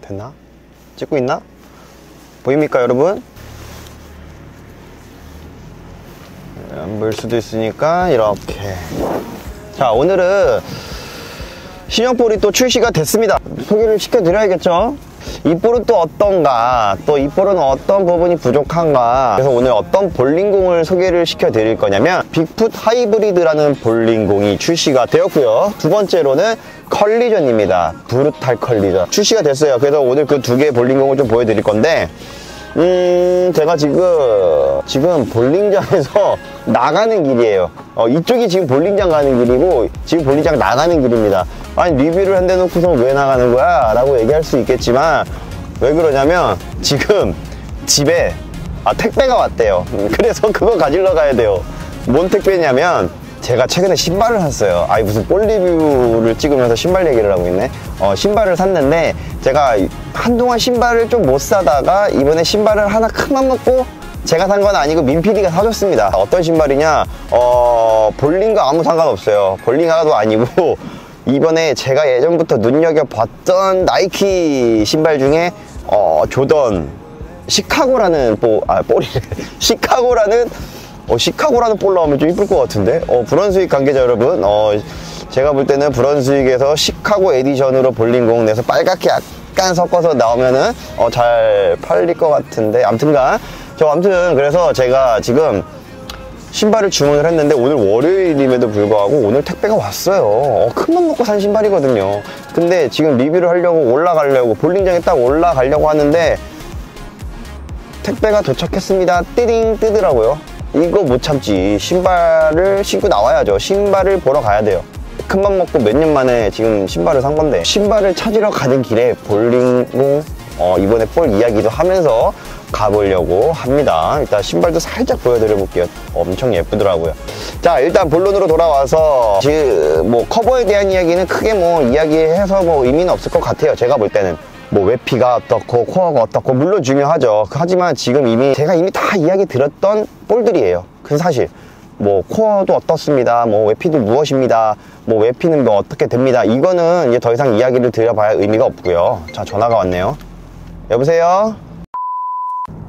됐나? 찍고 있나? 보입니까 여러분? 안 보일 수도 있으니까 이렇게. 자, 오늘은 신형볼이 또 출시가 됐습니다. 소개를 시켜드려야겠죠? 이 볼은 또 어떤가, 또 이 볼은 어떤 부분이 부족한가. 그래서 오늘 어떤 볼링공을 소개를 시켜드릴 거냐면 빅풋 하이브리드라는 볼링공이 출시가 되었고요. 두 번째로는 컬리전입니다. 브루탈 컬리전 출시가 됐어요. 그래서 오늘 그 두 개의 볼링공을 좀 보여드릴 건데, 제가 지금 볼링장에서 나가는 길이에요. 이쪽이 지금 볼링장 가는 길이고, 지금 볼링장 나가는 길입니다. 아니, 리뷰를 한대 놓고서 왜 나가는 거야? 라고 얘기할 수 있겠지만, 왜 그러냐면, 지금 집에, 택배가 왔대요. 그래서 그거 가지러 가야 돼요. 뭔 택배냐면, 제가 최근에 신발을 샀어요. 무슨 볼 리뷰를 찍으면서 신발 얘기를 하고 있네. 신발을 샀는데, 제가 한동안 신발을 좀 못 사다가 이번에 신발을 하나 큰맘 먹고, 제가 산 건 아니고 민PD가 사줬습니다. 어떤 신발이냐, 볼링과 아무 상관없어요. 볼링화도 아니고, 이번에 제가 예전부터 눈여겨봤던 나이키 신발 중에 조던 시카고라는 볼이래. 시카고라는 볼 나오면 좀 이쁠 것 같은데. 브런스윅 관계자 여러분, 제가 볼 때는 브런스윅에서 시카고 에디션으로 볼링공 내서 빨갛게 약간 섞어서 나오면은 잘 팔릴 것 같은데. 아무튼 그래서 제가 지금 신발을 주문을 했는데, 오늘 월요일임에도 불구하고 오늘 택배가 왔어요. 큰맘 먹고 산 신발이거든요. 근데 지금 리뷰를 하려고 올라가려고, 볼링장에 딱 올라가려고 하는데 택배가 도착했습니다. 띠링 뜨더라고요. 이거 못 참지. 신발을 신고 나와야죠. 신발을 보러 가야 돼요. 큰맘 먹고 몇 년 만에 지금 신발을 산 건데, 신발을 찾으러 가는 길에 볼링공 이번에 볼 이야기도 하면서 가보려고 합니다. 일단 신발도 살짝 보여드려 볼게요. 엄청 예쁘더라고요. 자, 일단 본론으로 돌아와서 지금 커버에 대한 이야기는 크게 이야기해서 의미는 없을 것 같아요. 제가 볼 때는 외피가 어떻고 코어가 어떻고 물론 중요하죠. 하지만 지금 제가 이미 다 이야기 들었던 볼들이에요. 그래서 사실 코어도 어떻습니다, 외피도 무엇입니다, 외피는 어떻게 됩니다, 이거는 이제 더 이상 이야기를 드려봐야 의미가 없고요. 자, 전화가 왔네요. 여보세요?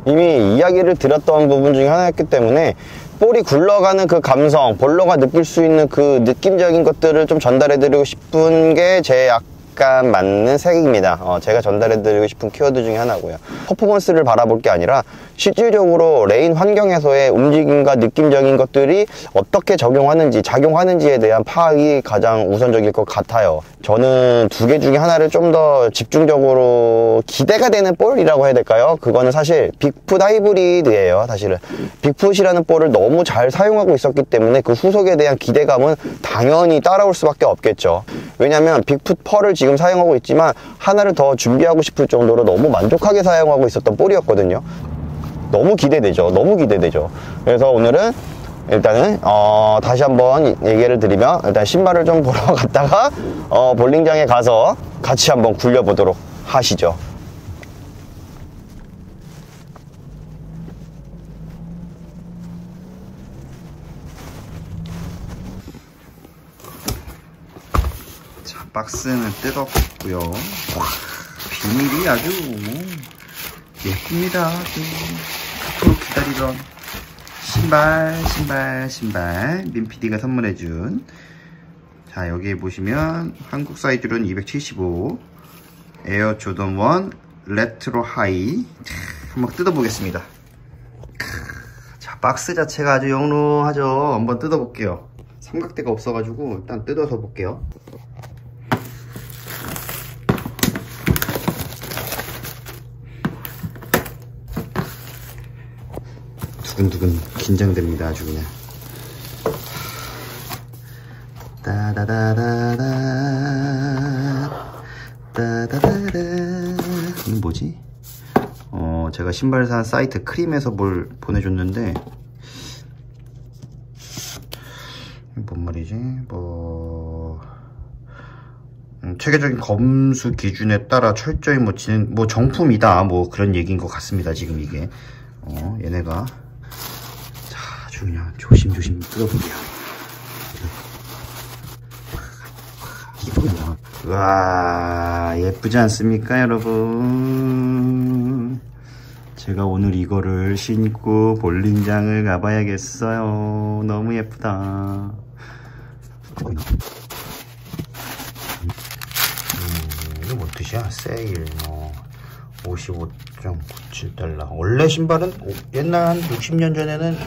이미 이야기를 드렸던 부분 중에 하나였기 때문에 볼이 굴러가는 그 감성, 볼러가 느낄 수 있는 그 느낌적인 것들을 좀 전달해드리고 싶은 게 제 약간 맞는 색입니다. 제가 전달해드리고 싶은 키워드 중에 하나고요. 퍼포먼스를 바라볼 게 아니라 실질적으로 레인 환경에서의 움직임과 느낌적인 것들이 어떻게 작용하는지에 대한 파악이 가장 우선적일 것 같아요. 저는 두 개 중에 하나를 좀 더 집중적으로 기대가 되는 볼이라고 해야 될까요? 그거는 사실 빅풋 하이브리드예요. 사실은 빅풋이라는 볼을 너무 잘 사용하고 있었기 때문에 그 후속에 대한 기대감은 당연히 따라올 수밖에 없겠죠. 왜냐면 빅풋 펄을 지금 사용하고 있지만 하나를 더 준비하고 싶을 정도로 너무 만족하게 사용하고 있었던 볼이었거든요. 너무 기대되죠. 그래서 오늘은 일단은 다시 한번 얘기를 드리면, 일단 신발을 좀 보러 갔다가 볼링장에 가서 같이 한번 굴려보도록 하시죠. 자, 박스는 뜯었고요. 와, 비닐이 아주 예쁩니다. 그토록 기다리던 신발 민PD가 선물해준. 자, 여기에 보시면 한국 사이즈로는 275 에어 조던 1 레트로 하이. 자, 한번 뜯어보겠습니다. 자, 박스 자체가 아주 영롱하죠. 한번 뜯어볼게요. 삼각대가 없어가지고 일단 뜯어서 볼게요. 두근두근 긴장됩니다. 아주 그냥. 따다다다다 따다다다. 이건 뭐지? 제가 신발 산 사이트 크림에서 뭘 보내줬는데, 뭔 말이지? 체계적인 검수 기준에 따라 철저히 정품이다, 그런 얘기인 것 같습니다. 지금 이게 얘네가. 자, 아주 그냥 조심조심 뜯어볼게요. 이쁘구나. 와, 예쁘지 않습니까, 여러분? 제가 오늘 이거를 신고 볼링장을 가봐야겠어요. 너무 예쁘다. 이거 뭐 뜻이야? 세일, 55.97달러. 원래 신발은 옛날 한 60년 전에는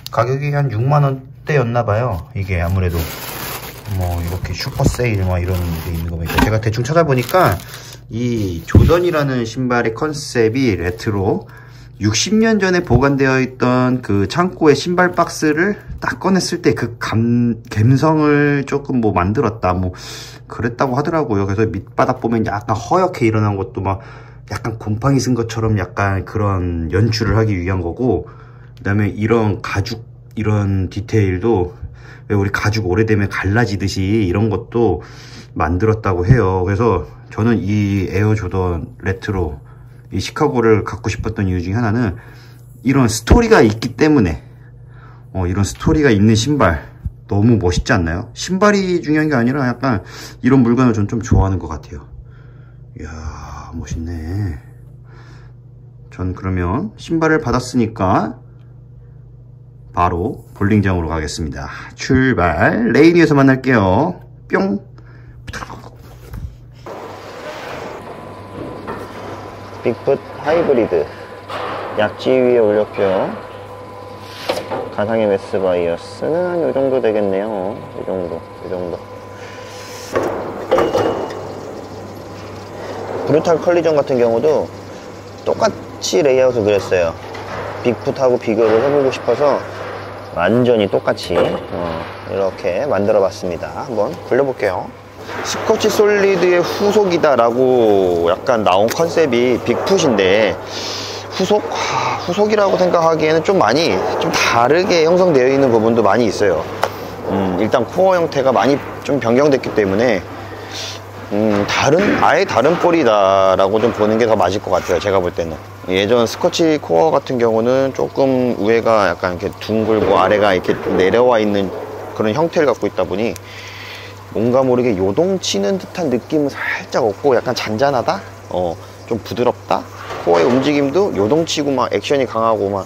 가격이 한 6만원대였나봐요. 이게 아무래도 이렇게 슈퍼 세일 이런 게 있는 거 보니까 제가 대충 찾아보니까 이 조던이라는 신발의 컨셉이 레트로 60년 전에 보관되어 있던 그 창고의 신발 박스를 딱 꺼냈을 때 그 감성을 조금 만들었다 그랬다고 하더라고요. 그래서 밑바닥 보면 약간 허옇게 일어난 것도 약간 곰팡이 쓴 것처럼 약간 그런 연출을 하기 위한 거고, 그 다음에 이런 가죽 이런 디테일도 왜 우리 가죽 오래되면 갈라지듯이 이런 것도 만들었다고 해요. 그래서 저는 이 에어 조던 레트로 이 시카고를 갖고 싶었던 이유 중에 하나는 이런 스토리가 있기 때문에, 이런 스토리가 있는 신발 너무 멋있지 않나요? 신발이 중요한 게 아니라 약간 이런 물건을 전 좀 좋아하는 것 같아요. 이야, 멋있네. 전 그러면 신발을 받았으니까 바로 볼링장으로 가겠습니다. 출발. 레인 위에서 만날게요. 뿅. 빅풋 하이브리드 약지 위에 올렸고요. 가상의 메스 바이어스는 한 요정도 되겠네요. 요정도. 브루탈 컬리전 같은 경우도 똑같이 레이아웃을 그렸어요. 빅풋하고 비교를 해보고 싶어서 완전히 똑같이 이렇게 만들어 봤습니다. 한번 굴려볼게요. 스코치 솔리드의 후속이다 라고 약간 나온 컨셉이 빅풋인데 후속이라고 생각하기에는 좀 다르게 형성되어 있는 부분도 많이 있어요. 일단 코어 형태가 많이 좀 변경됐기 때문에 아예 다른 볼이다 라고 좀 보는 게 더 맞을 것 같아요. 제가 볼 때는 예전 스코치 코어 같은 경우는 조금 위에가 약간 이렇게 둥글고 아래가 이렇게 내려와 있는 그런 형태를 갖고 있다 보니 뭔가 모르게 요동치는 듯한 느낌은 살짝 없고 약간 잔잔하다? 좀 부드럽다? 코어의 움직임도 요동치고 액션이 강하고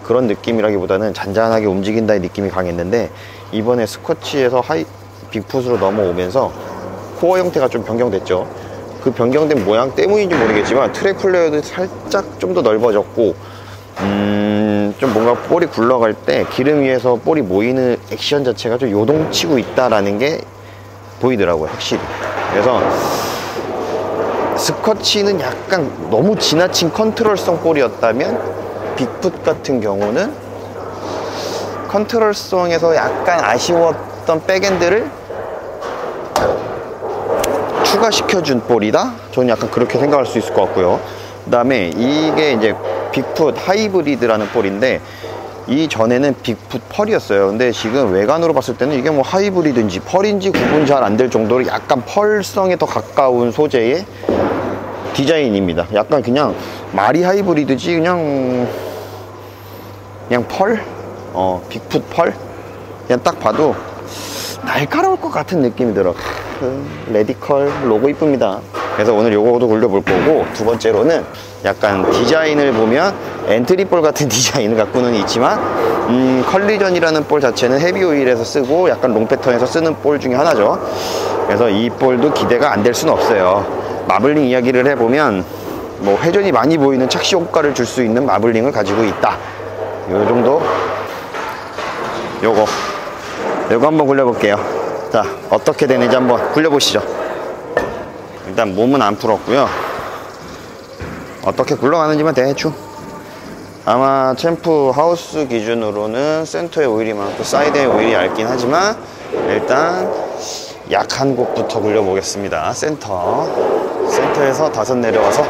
그런 느낌이라기보다는 잔잔하게 움직인다의 느낌이 강했는데, 이번에 스코치에서 빅풋으로 넘어오면서 코어 형태가 좀 변경됐죠. 그 변경된 모양 때문인지 모르겠지만 트랙 플레이어도 살짝 좀 더 넓어졌고, 좀 뭔가 볼이 굴러갈 때 기름 위에서 볼이 모이는 액션 자체가 좀 요동치고 있다라는 게 보이더라고요, 확실히. 그래서 스코치는 약간 너무 지나친 컨트롤성 볼이었다면 빅풋 같은 경우는 컨트롤성에서 약간 아쉬웠던 백엔드를 추가시켜준 볼이다? 저는 약간 그렇게 생각할 수 있을 것 같고요. 그 다음에 이게 이제 빅풋 하이브리드라는 볼인데, 이 전에는 빅풋 펄이었어요. 근데 지금 외관으로 봤을 때는 이게 하이브리드인지 펄인지 구분 잘 안 될 정도로 약간 펄성에 더 가까운 소재의 디자인입니다. 약간 그냥 말이 하이브리드지 그냥 펄? 빅풋 펄? 그냥 딱 봐도 날카로울 것 같은 느낌이 들어. 레디컬 로고 이쁩니다. 그래서 오늘 요거도 굴려볼 거고, 두 번째로는 약간 디자인을 보면 엔트리볼 같은 디자인을 갖고는 있지만 컬리전이라는 볼 자체는 헤비오일에서 쓰고 약간 롱 패턴에서 쓰는 볼 중에 하나죠. 그래서 이 볼도 기대가 안 될 수는 없어요. 마블링 이야기를 해보면 회전이 많이 보이는 착시 효과를 줄 수 있는 마블링을 가지고 있다. 요 정도. 요거 한번 굴려볼게요. 자, 어떻게 되는지 한번 굴려보시죠. 일단 몸은 안 풀었고요. 어떻게 굴러가는지만 대충. 아마 챔프 하우스 기준으로는 센터의 오일이 많고 사이드의 오일이 얇긴 하지만 일단 약한 곳부터 굴려보겠습니다. 센터에서 5 내려와서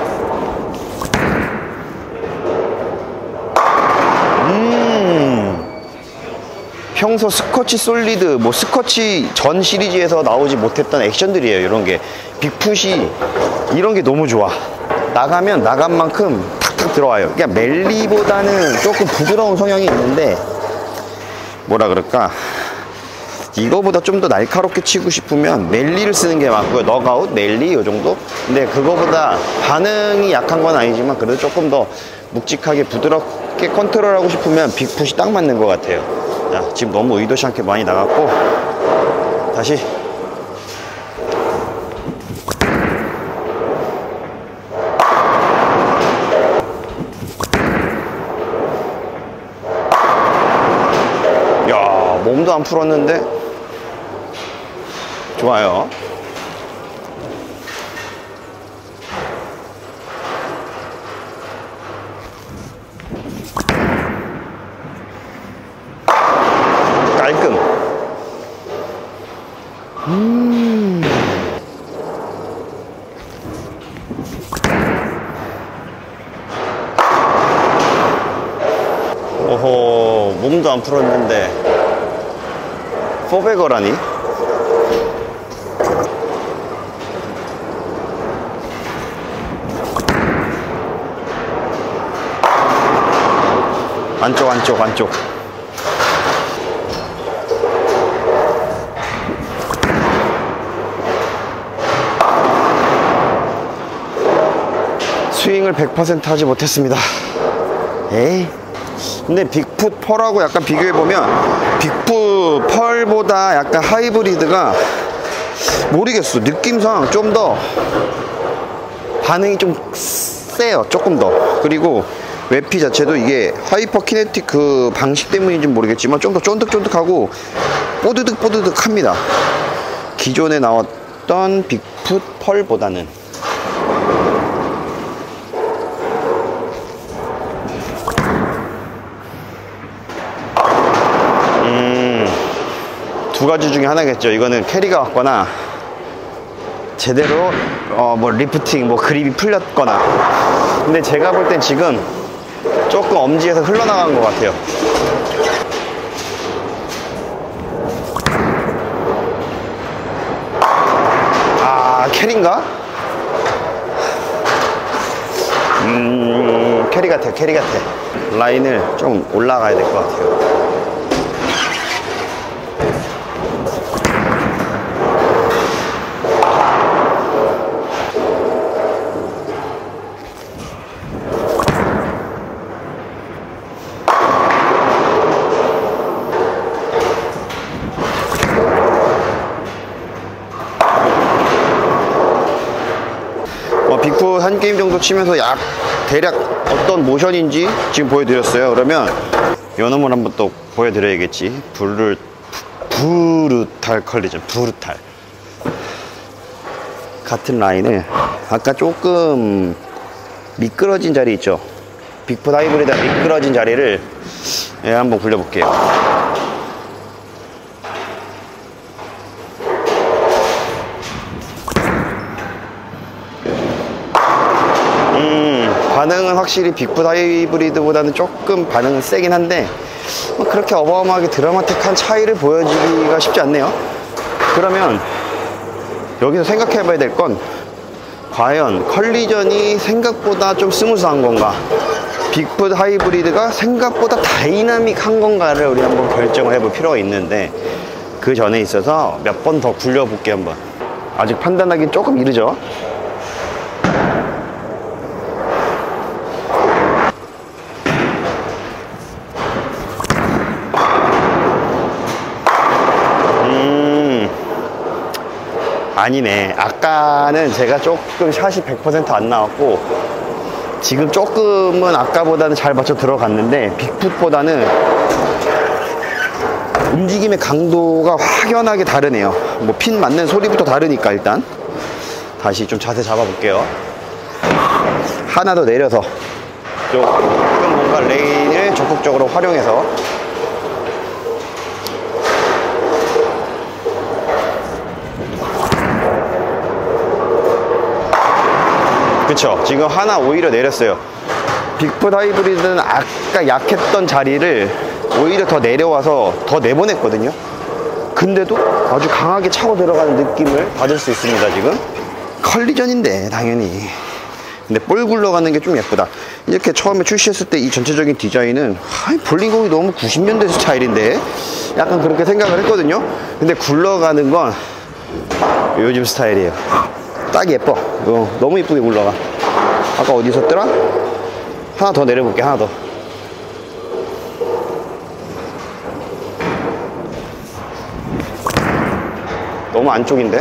평소 스코치 솔리드 스코치 전 시리즈에서 나오지 못했던 액션들이에요. 이런 게 빅풋이 이런 게 너무 좋아. 나가면 나간 만큼 탁탁 들어와요. 그러니까 멜리보다는 조금 부드러운 성향이 있는데 뭐라 그럴까, 이거보다 좀 더 날카롭게 치고 싶으면 넬리를 쓰는 게 맞고요. 넉아웃, 넬리 요 정도. 근데 그거보다 반응이 약한 건 아니지만 그래도 조금 더 묵직하게 부드럽게 컨트롤하고 싶으면 빅풋이 딱 맞는 것 같아요. 자, 지금 너무 의도치 않게 많이 나갔고 다시. 야, 몸도 안 풀었는데 좋아요. 깔끔. 오호, 몸도 안 풀었는데 포베거라니? 안쪽. 스윙을 100% 하지 못했습니다. 에이. 근데 빅풋 펄하고 약간 비교해보면 빅풋 펄보다 약간 하이브리드가 모르겠어. 느낌상 좀 더 반응이 좀 세요. 조금 더. 그리고 외피 자체도 이게 하이퍼 키네틱 그 방식 때문인지 모르겠지만 좀 더 쫀득쫀득하고 뽀드득 합니다. 기존에 나왔던 빅풋 펄보다는. 두 가지 중에 하나겠죠. 이거는 캐리가 왔거나 제대로 뭐 리프팅, 뭐 그립이 풀렸거나. 근데 제가 볼 땐 지금 조금 엄지에서 흘러나간 것 같아요. 아, 캐리인가? 캐리 같아. 라인을 좀 올라가야 될 것 같아요. 빅풋 한 게임 정도 치면서 대략 어떤 모션인지 지금 보여드렸어요. 그러면 요 놈을 한번 또 보여드려야겠지. 브루탈 컬리전. 브루탈. 같은 라인을 아까 조금 미끄러진 자리 있죠. 빅풋 하이브리드가 미끄러진 자리를 한번 굴려볼게요. 반응은 확실히 빅풋 하이브리드보다는 조금 반응은 세긴 한데 그렇게 어마어마하게 드라마틱한 차이를 보여주기가 쉽지 않네요. 그러면 여기서 생각해 봐야 될 건 과연 컬리전이 생각보다 좀 스무스한 건가, 빅풋 하이브리드가 생각보다 다이나믹한 건가를 우리 한번 결정을 해볼 필요가 있는데, 그 전에 있어서 몇 번 더 굴려볼게요. 한번. 아직 판단하기는 조금 이르죠. 아니네. 아까는 제가 조금 샷이 100% 안 나왔고 지금 조금은 아까보다는 잘 맞춰 들어갔는데 빅풋보다는 움직임의 강도가 확연하게 다르네요. 뭐 핀 맞는 소리부터 다르니까. 일단 다시 좀 자세 잡아볼게요. 하나 더 내려서 조금 뭔가 레인을 적극적으로 활용해서. 그쵸, 지금 하나 오히려 내렸어요. 빅풋 하이브리드는 아까 약했던 자리를 오히려 더 내려와서 더 내보냈거든요. 근데도 아주 강하게 차고 들어가는 느낌을 받을 수 있습니다. 지금 컬리전인데 당연히 근데 볼 굴러가는 게 좀 예쁘다. 이렇게 처음에 출시했을 때 이 전체적인 디자인은 볼링공이 너무 90년대 스타일인데 약간 그렇게 생각을 했거든요. 근데 굴러가는 건 요즘 스타일이에요. 딱 예뻐. 너무 예쁘게 굴러가. 아까 어디 있었더라? 하나 더 내려볼게. 하나 더. 너무 안쪽인데?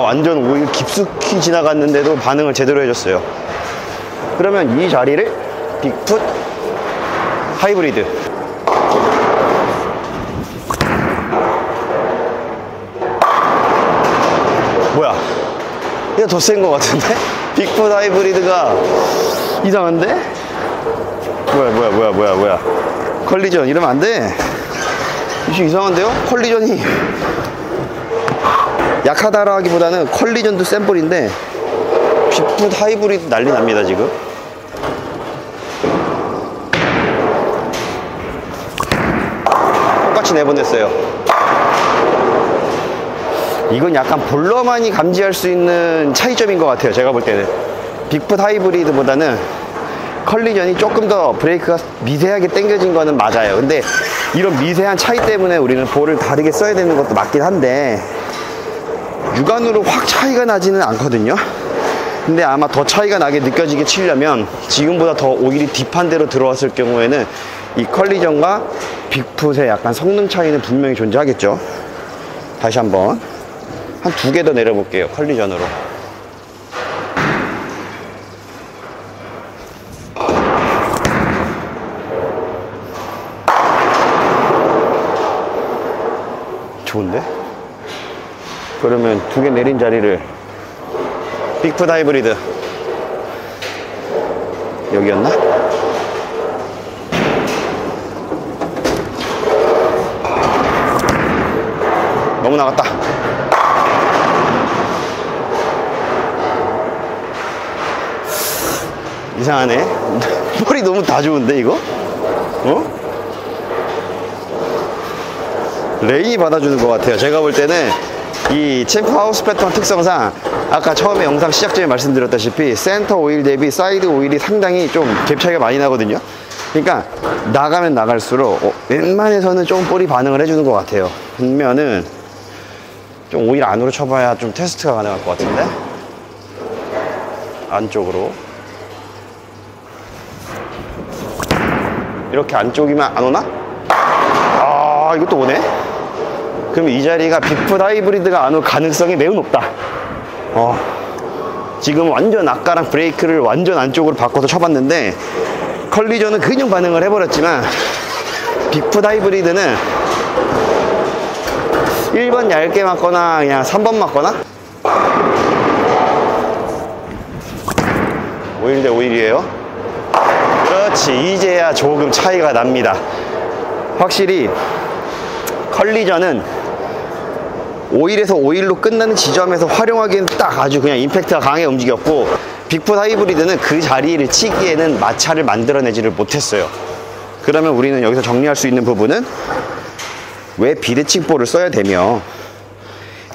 완전 오일 깊숙이 지나갔는데도 반응을 제대로 해줬어요. 그러면 이 자리를 빅풋 하이브리드. 뭐야? 얘가 더 센 것 같은데? 빅풋 하이브리드가 이상한데? 뭐야? 컬리전 이러면 안 돼. 이게 이상한데요? 컬리전이 약하다라 하기보다는 컬리전도 센 볼인데 빅풋 하이브리드 난리 납니다 지금. 똑같이 내보냈어요. 이건 약간 볼러만이 감지할 수 있는 차이점인 것 같아요. 제가 볼 때는 빅풋 하이브리드보다는 컬리전이 조금 더 브레이크가 미세하게 당겨진 거는 맞아요. 근데 이런 미세한 차이 때문에 우리는 볼을 다르게 써야 되는 것도 맞긴 한데 육안으로 확 차이가 나지는 않거든요. 근데 아마 더 차이가 나게 느껴지게 치려면 지금보다 더 오일이 딥한 데로 들어왔을 경우에는 이 컬리전과 빅풋의 약간 성능 차이는 분명히 존재하겠죠. 다시 한번 한 2개 더 내려볼게요. 컬리전으로. 좋은데? 그러면 2개 내린 자리를 빅풋 하이브리드 여기였나? 너무 나갔다. 이상하네. 볼이 너무 다 좋은데 이거? 레인이 받아주는 것 같아요. 제가 볼 때는 이 챔프 하우스 패턴 특성상 아까 처음에 영상 시작 전에 말씀드렸다시피 센터 오일 대비 사이드 오일이 상당히 좀 갭 차이가 많이 나거든요. 그러니까 나가면 나갈수록 웬만해서는 좀 볼이 반응을 해주는 것 같아요. 반면은 좀 오일 안으로 쳐봐야 좀 테스트가 가능할 것 같은데. 안쪽으로 이렇게 안쪽이면 안 오나? 이것도 오네. 그럼 이 자리가 빅풋 하이브리드가 안 올 가능성이 매우 높다. 지금 완전 아까랑 브레이크를 완전 안쪽으로 바꿔서 쳐봤는데 컬리전은 그냥 반응을 해버렸지만 빅풋 하이브리드는 1번 얇게 맞거나 그냥 3번 맞거나 오일 대 오일이에요. 그렇지. 이제야 조금 차이가 납니다. 확실히 컬리전은 오일에서 오일로 끝나는 지점에서 활용하기엔 딱 아주 그냥 임팩트가 강하게 움직였고 빅풋 하이브리드는 그 자리를 치기에는 마찰을 만들어내지를 못했어요. 그러면 우리는 여기서 정리할 수 있는 부분은 왜 비대칭 볼을 써야 되며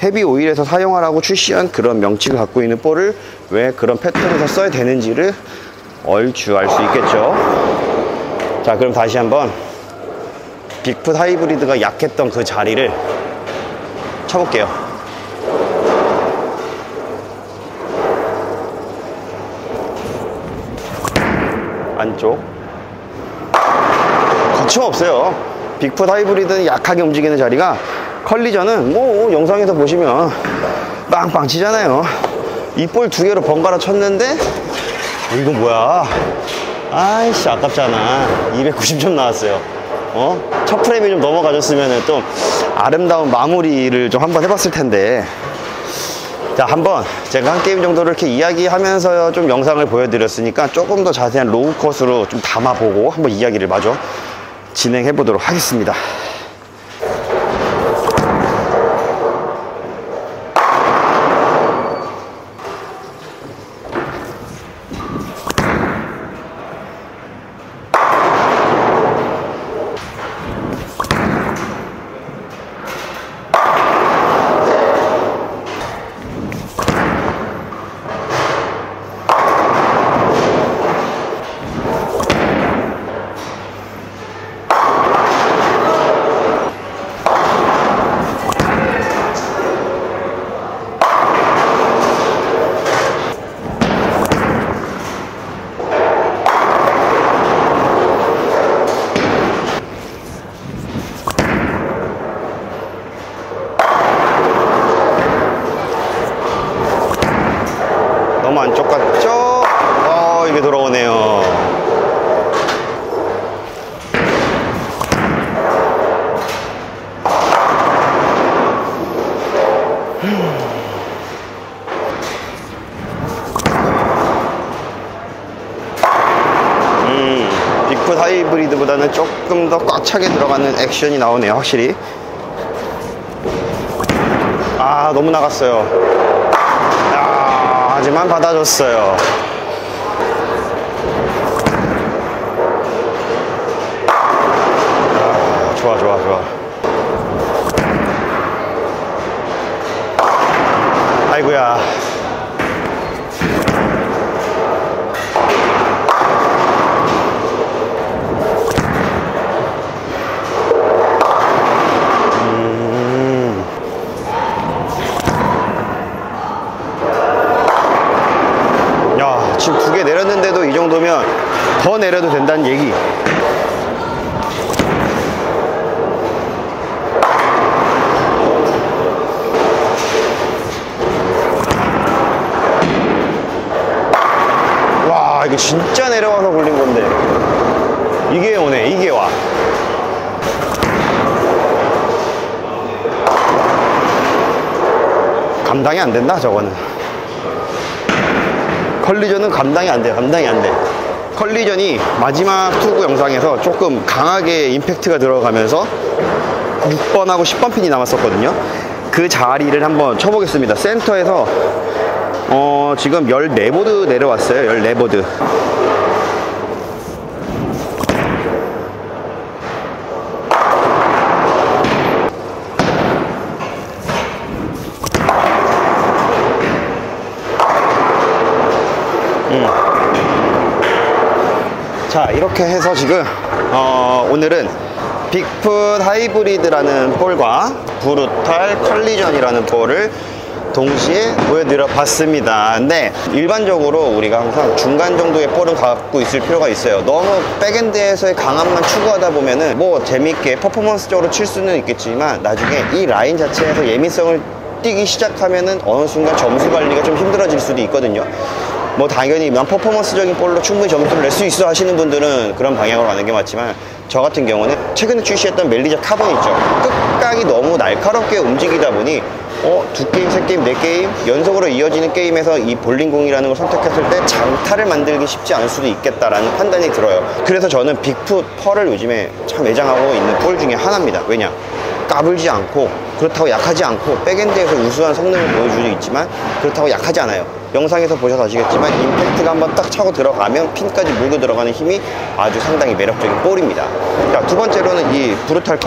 헤비 오일에서 사용하라고 출시한 그런 명칭을 갖고 있는 볼을 왜 그런 패턴에서 써야 되는지를 얼추 알 수 있겠죠. 자, 그럼 다시 한번 빅풋 하이브리드가 약했던 그 자리를 쳐볼게요. 안쪽 거침없어요. 빅풋 하이브리드는 약하게 움직이는 자리가 컬리전은 뭐 영상에서 보시면 빵빵 치잖아요. 이 볼 2개로 번갈아 쳤는데 이거 뭐야? 아이씨 아깝잖아. 290점 나왔어요. 첫 프레임이 좀 넘어가줬으면 좀 아름다운 마무리를 좀 한번 해봤을 텐데. 자, 한번 제가 한 게임 정도를 이렇게 이야기하면서 좀 영상을 보여드렸으니까 조금 더 자세한 로우 컷으로 좀 담아보고 한번 이야기를 마저 진행해 보도록 하겠습니다. 너무 안쪽 같죠? 이게 돌아오네요. 빅풋 하이브리드보다는 조금 더 꽉 차게 들어가는 액션이 나오네요, 확실히. 너무 나갔어요. 하지만 받아줬어요. 좋아. 아이고야. 지금 2개 내렸는데도 이 정도면 더 내려도 된다는 얘기. 와, 이거 진짜 내려와서 굴린 건데 이게 오네. 이게 와. 감당이 안 된다 저거는. 컬리전은 감당이 안 돼요. 감당이 안 돼. 컬리전이 마지막 투구 영상에서 조금 강하게 임팩트가 들어가면서 6번하고 10번 핀이 남았었거든요. 그 자리를 한번 쳐보겠습니다. 센터에서 지금 14보드 내려왔어요. 14보드. 자, 이렇게 해서 지금 오늘은 빅풋 하이브리드라는 볼과 브루탈 컬리전이라는 볼을 동시에 보여드려 봤습니다. 근데 일반적으로 우리가 항상 중간 정도의 볼은 갖고 있을 필요가 있어요. 너무 백엔드에서의 강함만 추구하다 보면은 뭐 재밌게 퍼포먼스적으로 칠 수는 있겠지만 나중에 이 라인 자체에서 예민성을 뛰기 시작하면은 어느 순간 점수 관리가 좀 힘들어질 수도 있거든요. 뭐 당연히 난 퍼포먼스적인 볼로 충분히 점수를 낼 수 있어 하시는 분들은 그런 방향으로 가는 게 맞지만, 저 같은 경우는 최근에 출시했던 멜리저 카본 있죠. 끝각이 너무 날카롭게 움직이다 보니 2게임, 3게임, 4게임 연속으로 이어지는 게임에서 이 볼링공이라는 걸 선택했을 때 장타를 만들기 쉽지 않을 수도 있겠다라는 판단이 들어요. 그래서 저는 빅풋 펄을 요즘에 참 애장하고 있는 볼 중에 하나입니다. 왜냐? 까불지 않고, 그렇다고 약하지 않고, 백엔드에서 우수한 성능을 보여주고 있지만 그렇다고 약하지 않아요. 영상에서 보셔서 아시겠지만 임팩트가 한번 딱 차고 들어가면 핀까지 물고 들어가는 힘이 아주 상당히 매력적인 볼입니다. 자, 두 번째로는 이 브루탈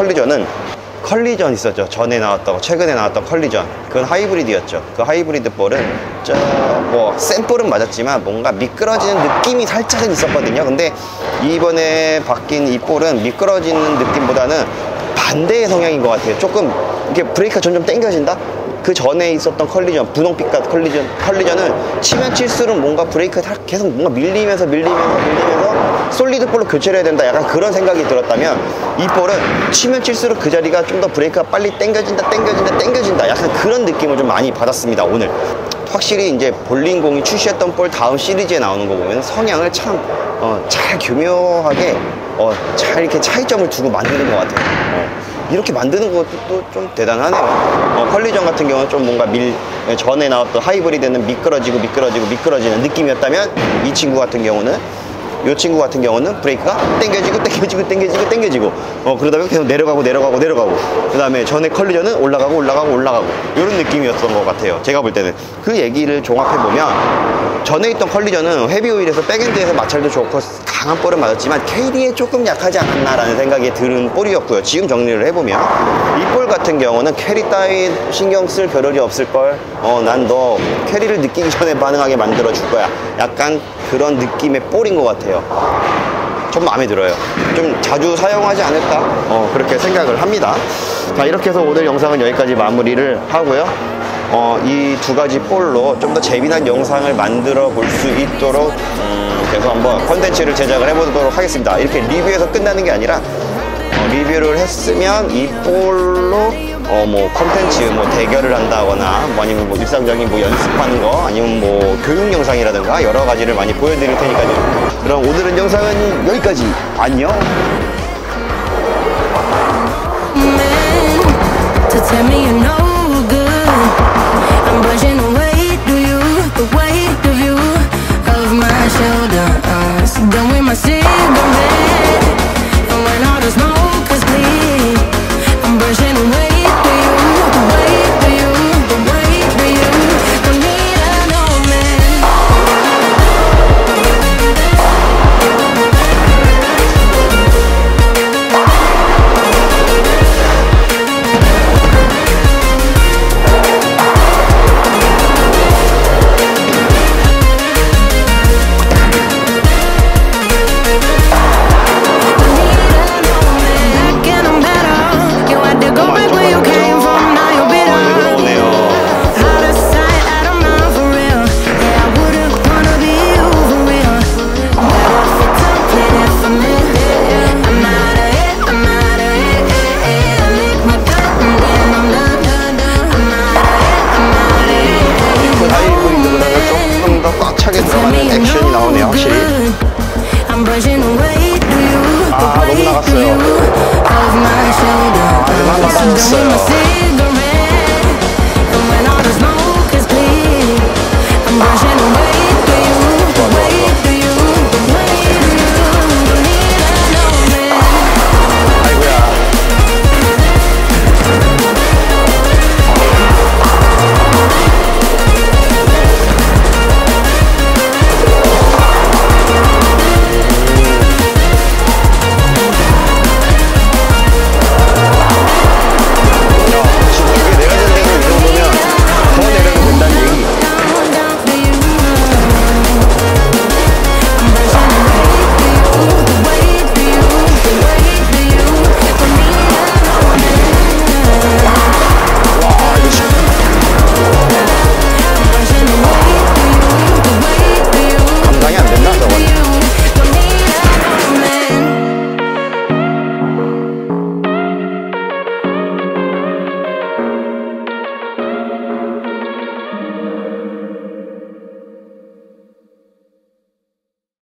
컬리전 있었죠. 전에 나왔던, 최근에 나왔던 컬리전. 그건 하이브리드였죠. 그 하이브리드 볼은 뭐 센 볼은 맞았지만 뭔가 미끄러지는 느낌이 살짝은 있었거든요. 근데 이번에 바뀐 이 볼은 미끄러지는 느낌보다는 반대의 성향인 것 같아요. 조금 이렇게 브레이크가 점점 당겨진다? 그 전에 있었던 컬리전, 분홍빛깔 컬리전은 치면 칠수록 뭔가 브레이크가 계속 뭔가 밀리면서 솔리드 볼로 교체를 해야 된다, 약간 그런 생각이 들었다면, 이 볼은 치면 칠수록 그 자리가 좀 더 브레이크가 빨리 당겨진다 약간 그런 느낌을 좀 많이 받았습니다. 오늘 확실히 이제 볼링공이 출시했던 볼 다음 시리즈에 나오는 거 보면 성향을 참 잘 교묘하게 잘 이렇게 차이점을 두고 만드는 것 같아요. 이렇게 만드는 것도 좀 대단하네요. 컬리전 같은 경우는 좀 뭔가 전에 나왔던 하이브리드는 미끄러지는 느낌이었다면, 이 친구 같은 경우는 브레이크가 당겨지고 그러다 보면 계속 내려가고 그 다음에 전에 컬리전은 올라가고 이런 느낌이었던 것 같아요. 제가 볼 때는. 그 얘기를 종합해보면, 전에 있던 컬리전은 헤비오일에서 백엔드에서 마찰도 좋고 강한 볼은 맞았지만 KD에 조금 약하지 않았나라는 생각이 드는 볼이었고요. 지금 정리를 해보면 이 볼 같은 경우는 캐리 따위 신경 쓸 겨를이 없을걸, 난 너 캐리를 느끼기 전에 반응하게 만들어줄 거야, 약간 그런 느낌의 볼인 것 같아요. 좀 마음에 들어요. 좀 자주 사용하지 않을까, 그렇게 생각을 합니다. 자, 이렇게 해서 오늘 영상은 여기까지 마무리를 하고요. 이 두 가지 볼로 좀 더 재미난 영상을 만들어 볼 수 있도록 계속 한번 컨텐츠를 제작을 해보도록 하겠습니다. 이렇게 리뷰에서 끝나는 게 아니라 리뷰를 했으면 이 볼로 뭐 콘텐츠 뭐 대결을 한다거나 뭐 아니면 뭐 일상적인 뭐 연습하는 거 아니면 뭐 교육 영상이라든가 여러 가지를 많이 보여드릴 테니까요. 그럼 오늘은 영상은 여기까지. 안녕. To tell me you're no good, I'm brushing away to you, the weight of you, of my shoulders. Done with my cigarette, and when all the smoke is clear, I'm brushing away to you, the weight of you, the weight of you. Don't need an old man. 액션이 나오네요, 확실히. 아, 너무 나갔어요. 아주 많이 나갔어요.